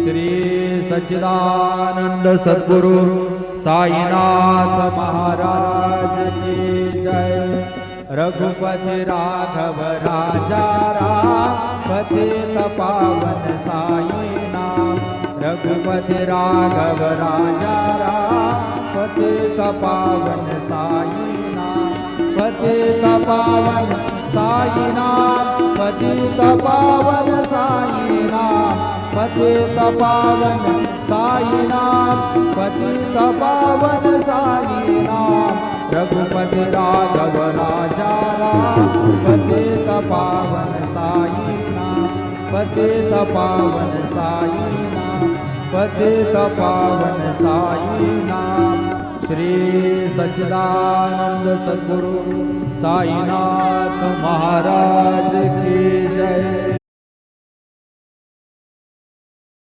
श्री सच्चिदानंद सद्गुरु साईनाथ महाराज की जय। रघुपति राघव राजा राम पतित पावन साई नाम। रघुपति राघव राजा राम पतित पावन साई नाम। पतित पावन साई नाम। पतित पावन साई नाम। पतित पावन साई नाम। पतित पावन साई नाम। रघुपति राघव राजा राम पतित पावन साई नाम। पतित पावन साई नाम। पतित पावन साई नाम। श्री सच्चिदानंद सद्गुरु साईनाथ महाराज की जय।